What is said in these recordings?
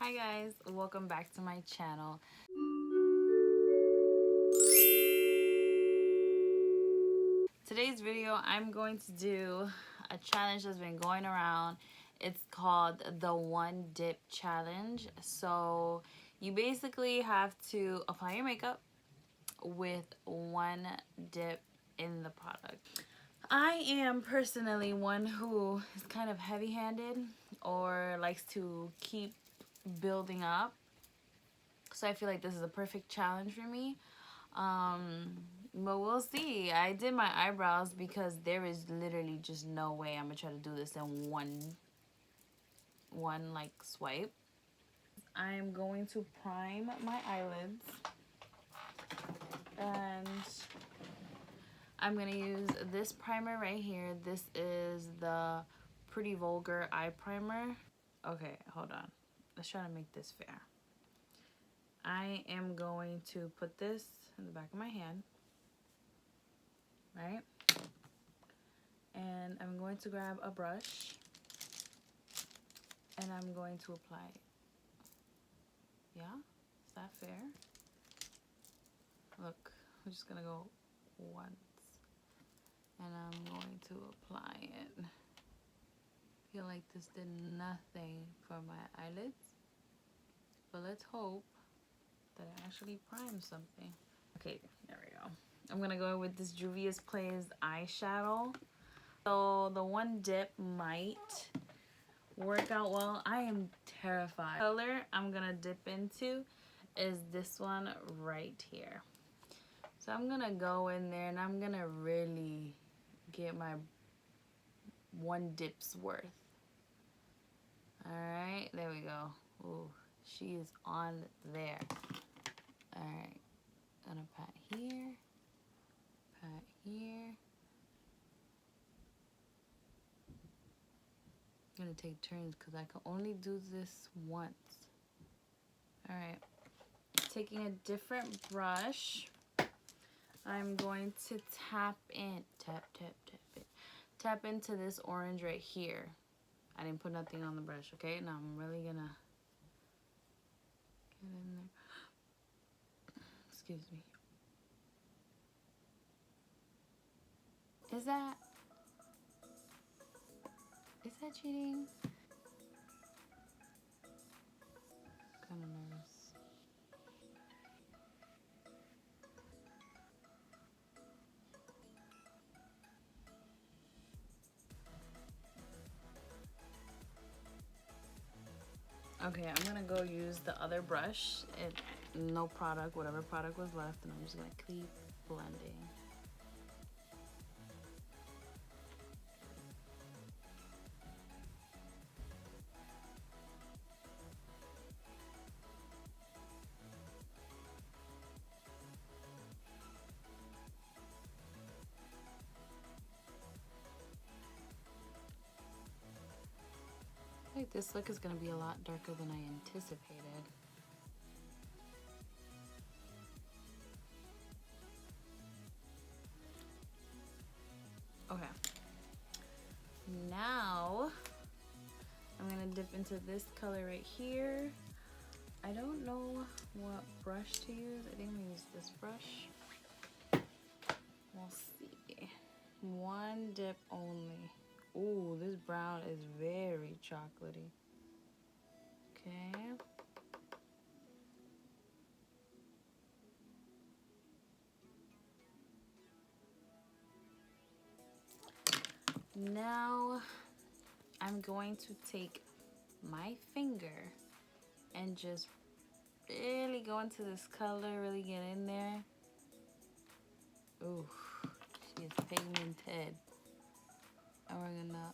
Hi guys, welcome back to my channel. Today's video I'm going to do a challenge that's been going around. It's called the One Dip Challenge. So you basically have to apply your makeup with one dip in the product. I am personally one who is kind of heavy-handed or likes to keep building up. So I feel like this is a perfect challenge for me. But we'll see. I did my eyebrows because there is literally just no way I'm gonna try to do this in one like swipe. I'm going to prime my eyelids, and I'm gonna use this primer right here. This is the Pretty Vulgar eye primer. Okay, hold on. Let's try to make this fair. I am going to put this in the back of my hand, right? And I'm going to grab a brush and I'm going to apply it. Yeah? Is that fair? Look, I'm just gonna go once and I'm going to apply it. Feel like this did nothing for my eyelids, but let's hope that it actually primes something. Okay, there we go. I'm gonna go with this Juvia's Place eyeshadow. So the one dip might work out well. I am terrified. The color I'm gonna dip into is this one right here. So I'm gonna go in there and I'm gonna really get my one dip's worth. Alright, there we go. Ooh, she is on there. Alright, gonna pat here, pat here. I'm gonna take turns because I can only do this once. Alright, taking a different brush, I'm going to tap into this orange right here. I didn't put nothing on the brush, okay? Now I'm really gonna get in there. Excuse me. Is that cheating? Kind of nervous. Okay, I'm gonna go use the other brush. No product, whatever product was left, and I'm just gonna keep blending. I think this look is gonna be a lot darker than I anticipated. Okay. Now I'm gonna dip into this color right here. I don't know what brush to use. I think I'm gonna use this brush. We'll see. One dip only. Ooh, this brown is very chocolatey. Okay. Now I'm going to take my finger and just really go into this color, really get in there. Ooh, she is pigmented. And we're gonna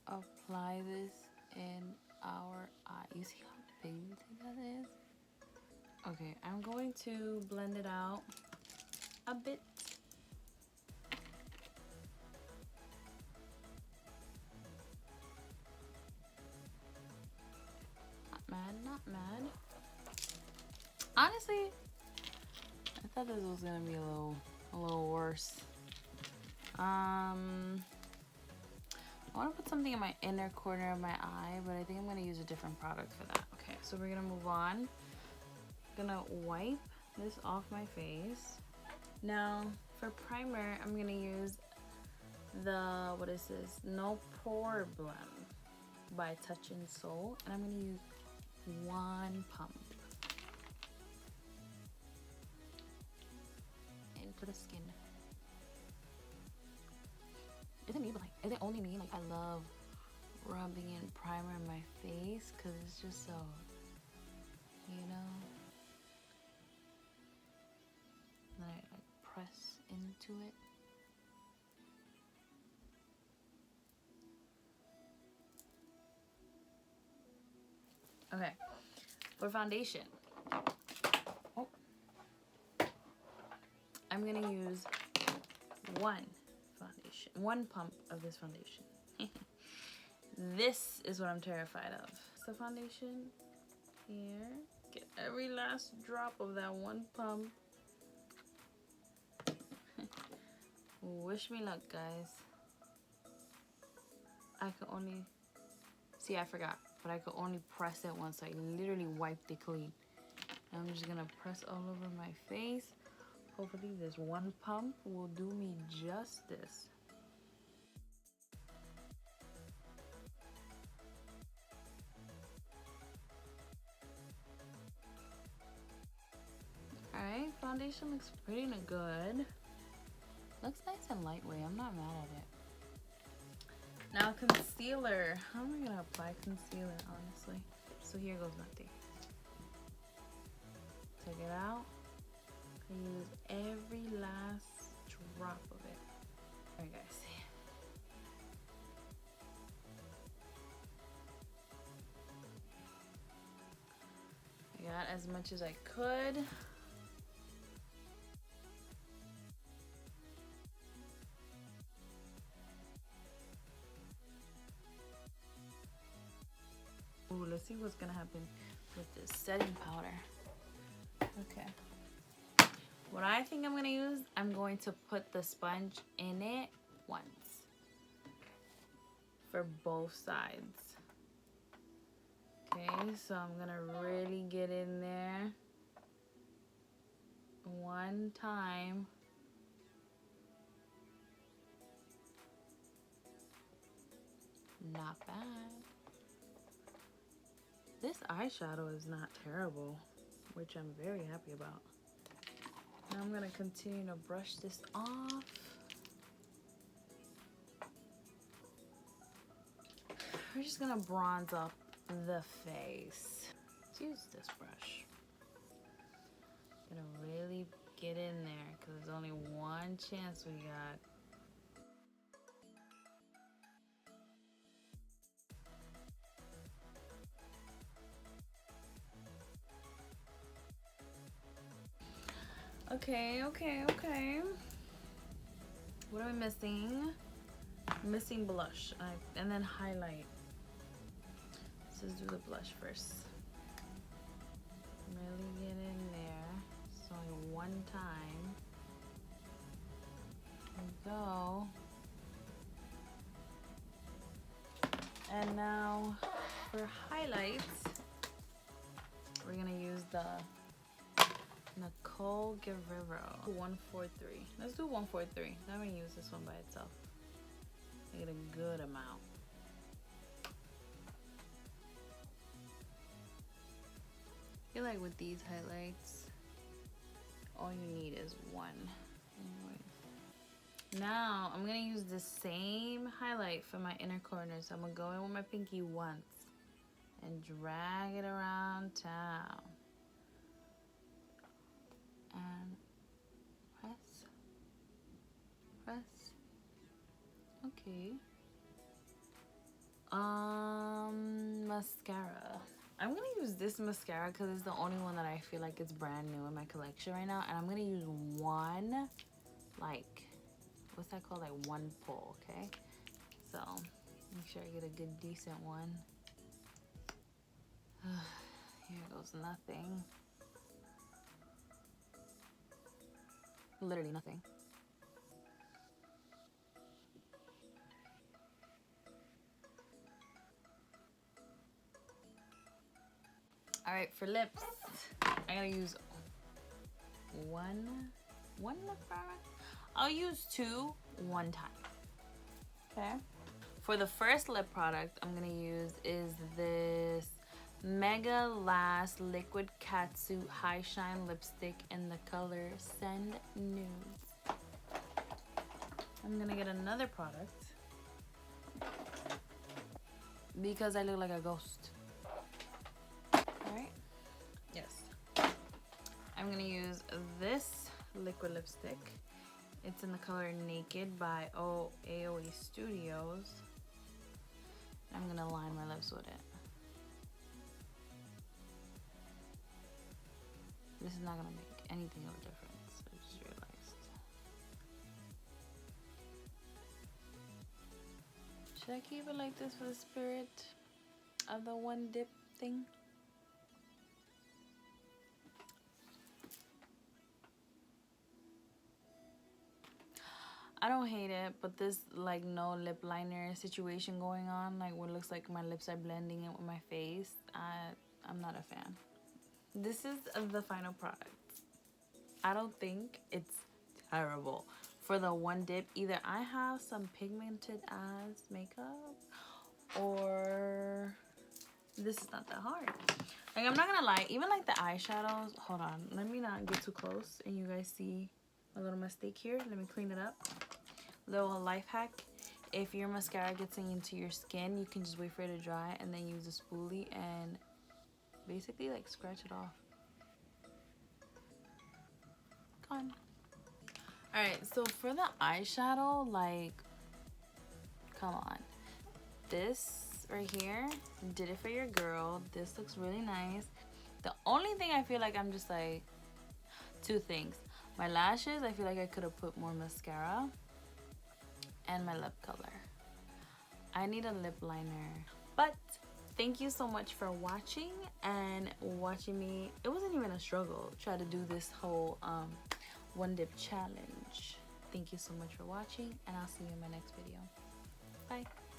apply this in our eye. You see how pigmented that is? Okay, I'm going to blend it out a bit. Not mad, not mad. Honestly, I thought this was gonna be a little worse. I want to put something in my inner corner of my eye, but I think I'm going to use a different product for that. Okay, so we're going to move on. I'm going to wipe this off my face. Now, for primer, I'm going to use the, what is this? No Problem by Touch in Sol. And I'm going to use one pump into the skin. Is it me, but like, is it only me? Like, I love rubbing in primer in my face because it's just so, you know. Then I like press into it. Okay, for foundation, oh, I'm gonna use one pump of this foundation. This is what I'm terrified of. So foundation here, get every last drop of that one pump. Wish me luck, guys. I could only, see, I forgot, but I could only press it once, so I literally wiped it clean. I'm just gonna press all over my face. Hopefully this one pump will do me justice. Alright, foundation looks pretty good. Looks nice and lightweight, I'm not mad at it. Now concealer. How am I gonna apply concealer, honestly? So here goes nothing. Take it out. Use every last drop of it. Alright guys. I got as much as I could. Ooh, let's see what's gonna happen with this setting powder. Okay. What I think I'm gonna use, I'm going to put the sponge in it once. For both sides. Okay, so I'm gonna really get in there one time. Not bad. This eyeshadow is not terrible, which I'm very happy about. Now I'm gonna continue to brush this off. We're just gonna bronze up the face. Let's use this brush. Gonna really get in there because there's only one chance we got. Okay. What are we missing? Missing blush. And then highlight. Let's just do the blush first. Really get in there. It's only one time. There we go. And now for highlights, we're gonna use the Nicole Guerrero 143. Let's do 143. I'm gonna use this one by itself. I get a good amount. I feel like with these highlights, all you need is one. Now I'm gonna use the same highlight for my inner corner. So I'm gonna go in with my pinky once and drag it around town. And press. Okay. Mascara. I'm gonna use this mascara because it's the only one that I feel like it's brand new in my collection right now. And I'm gonna use one, like, what's that called? Like one pull, okay? So make sure I get a good decent one. Here goes nothing. Literally nothing. Alright, for lips, I gotta use one lip product. I'll use two one time. Okay. For the first lip product I'm gonna use is this Mega Last Liquid Catsuit High Shine Lipstick in the color Send Nudes. I'm gonna get another product because I look like a ghost. Alright. Yes. I'm gonna use this liquid lipstick. It's in the color Naked by AOE Studios. I'm gonna line my lips with it. This is not gonna make anything of a difference, I just realized. Should I keep it like this for the spirit of the one dip thing? I don't hate it, but this like no lip liner situation going on, like where it looks like my lips are blending in with my face, I'm not a fan. This is the final product. I don't think it's terrible. For the one dip, either I have some pigmented ass makeup or this is not that hard. Like, I'm not gonna lie, even like the eyeshadows, hold on, let me not get too close and you guys see a little mistake here. Let me clean it up. Little life hack. If your mascara gets into your skin, you can just wait for it to dry and then use a spoolie and basically like scratch it off. Gone. Alright, so for the eyeshadow, like, come on. This right here, did it for your girl. This looks really nice. The only thing I feel like I'm just like, two things. My lashes, I feel like I could have put more mascara. And my lip color. I need a lip liner. But thank you so much for watching and watching me. It wasn't even a struggle try to do this whole one dip challenge. Thank you so much for watching and I'll see you in my next video. Bye.